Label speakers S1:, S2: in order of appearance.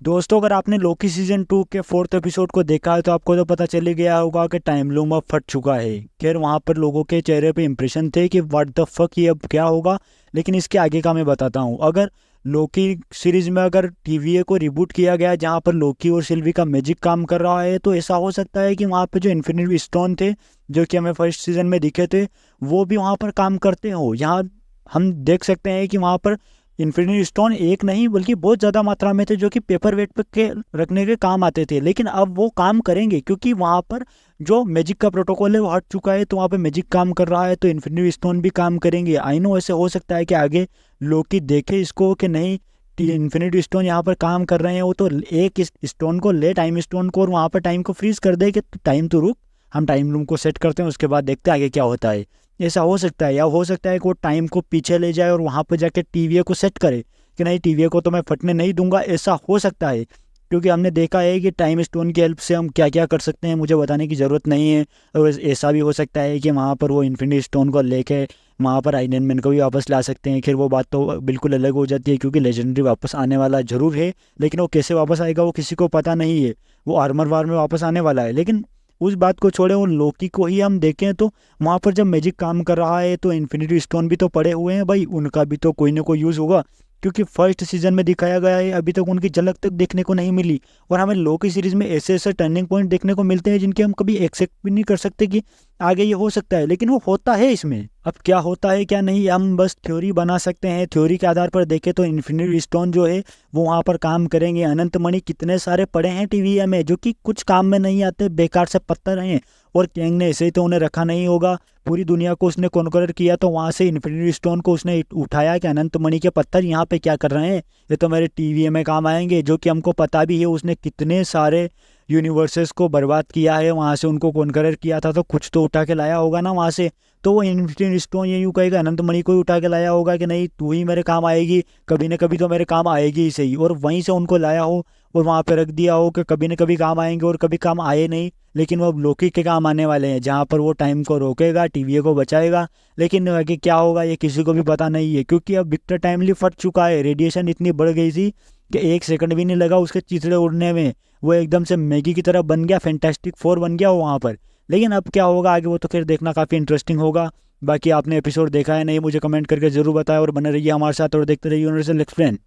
S1: दोस्तों, अगर आपने लोकी सीजन 2 के 4th एपिसोड को देखा है तो आपको तो पता चल ही गया होगा कि टाइम लूम अब फट चुका है। खैर, वहाँ पर लोगों के चेहरे पे इंप्रेशन थे कि व्हाट द फक ये अब क्या होगा। लेकिन इसके आगे का मैं बताता हूँ। अगर लोकी सीरीज में अगर टीवीए को रिबूट किया गया जहाँ पर लोकी और सिल्वी का मैजिक काम कर रहा है, तो ऐसा हो सकता है कि वहाँ पे जो इन्फिनिटी स्टोन थे जो कि हमें फर्स्ट सीजन में दिखे थे, वो भी वहाँ पर काम करते हो। यहाँ हम देख सकते हैं कि वहाँ पर इन्फिनिटी स्टोन एक नहीं बल्कि बहुत ज़्यादा मात्रा में थे जो कि पेपर वेट पे के रखने के काम आते थे। लेकिन अब वो काम करेंगे क्योंकि वहाँ पर जो मैजिक का प्रोटोकॉल है वो हट चुका है, तो वहाँ पे मैजिक काम कर रहा है, तो इन्फिनिटी स्टोन भी काम करेंगे। आई नो ऐसे हो सकता है कि आगे लोकी देखे इसको कि नहीं, इन्फिनिटी स्टोन यहाँ पर काम कर रहे हैं, वो तो एक स्टोन को ले, टाइम स्टोन को, और वहाँ पर टाइम को फ्रीज कर दे कि टाइम तो रुक, हम टाइम लूम को सेट करते हैं, उसके बाद देखते हैं आगे क्या होता है। ऐसा हो सकता है। या हो सकता है कि वो टाइम को पीछे ले जाए और वहाँ पर जाके टीवीए को सेट करे कि नहीं, टीवीए को तो मैं फटने नहीं दूंगा। ऐसा हो सकता है क्योंकि हमने देखा है कि टाइम स्टोन की हेल्प से हम क्या क्या कर सकते हैं, मुझे बताने की ज़रूरत नहीं है। और ऐसा भी हो सकता है कि वहाँ पर वो इन्फिनिटी स्टोन को लेके वहाँ पर आयरन मैन को भी वापस ला सकते हैं। खैर, वो बात तो बिल्कुल अलग हो जाती है क्योंकि लेजेंडरी वापस आने वाला ज़रूर है, लेकिन वो कैसे वापस आएगा वो किसी को पता नहीं है। वो आर्मर वार में वापस आने वाला है। लेकिन उस बात को छोड़े, वो लोकी को ही हम देखें तो वहाँ पर जब मैजिक काम कर रहा है तो इन्फिनिटी स्टोन भी तो पड़े हुए हैं भाई, उनका भी तो कोई ना कोई यूज़ होगा। क्योंकि फर्स्ट सीजन में दिखाया गया है, अभी तक उनकी झलक तक देखने को नहीं मिली। और हमें लोकी सीरीज में ऐसे ऐसे टर्निंग पॉइंट देखने को मिलते हैं जिनके हम कभी एक्सेप्ट भी नहीं कर सकते कि आगे ये हो सकता है, लेकिन वो होता है इसमें। अब क्या होता है क्या नहीं, हम बस थ्योरी बना सकते हैं। थ्योरी के आधार पर देखें तो इन्फिनिटी स्टोन जो है वो वहाँ पर काम करेंगे। अनंत मणि कितने सारे पड़े हैं टीवीए में जो कि कुछ काम में नहीं आते, बेकार से पत्थर हैं। और कैंग ने ऐसे ही तो उन्हें रखा नहीं होगा, पूरी दुनिया को उसने कॉन्करर किया, तो वहाँ से इन्फिनिटी स्टोन को उसने उठाया कि अनंत मणि के पत्थर यहाँ पे क्या कर रहे हैं, ये तो मेरे टीवीए में काम आएंगे। जो कि हमको पता भी है उसने कितने सारे यूनिवर्सेस को बर्बाद किया है, वहाँ से उनको कॉन्करर किया था, तो कुछ तो उठा के लाया होगा ना वहाँ से। तो वो इन्फिनिटी स्टोन ये यूँ कहेगा अनंत मणि को ही उठा के लाया होगा कि नहीं, तू ही मेरे काम आएगी, कभी न कभी तो मेरे काम आएगी ही सही। और वहीं से उनको लाया हो और वहाँ पे रख दिया हो कि कभी न कभी काम आएंगे, और कभी काम आए नहीं। लेकिन वो अब लोकी के काम आने वाले हैं जहाँ पर वो टाइम को रोकेगा, टीवीए को बचाएगा। लेकिन आगे क्या होगा ये किसी को भी पता नहीं है क्योंकि अब विक्टर टाइमली फट चुका है। रेडिएशन इतनी बढ़ गई थी कि 1 सेकंड भी नहीं लगा उसके चिथड़े उड़ने में। वो एकदम से मैगी की तरह बन गया, फैंटास्टिक फोर बन गया वो वहाँ पर। लेकिन अब क्या होगा आगे वो तो खैर देखना काफ़ी इंटरेस्टिंग होगा। बाकी आपने एपिसोड देखा है नहीं, मुझे कमेंट करके जरूर बताएं और बने रहिए हमारे साथ और देखते रहिए यूनिवर्सल एक्सप्लेन।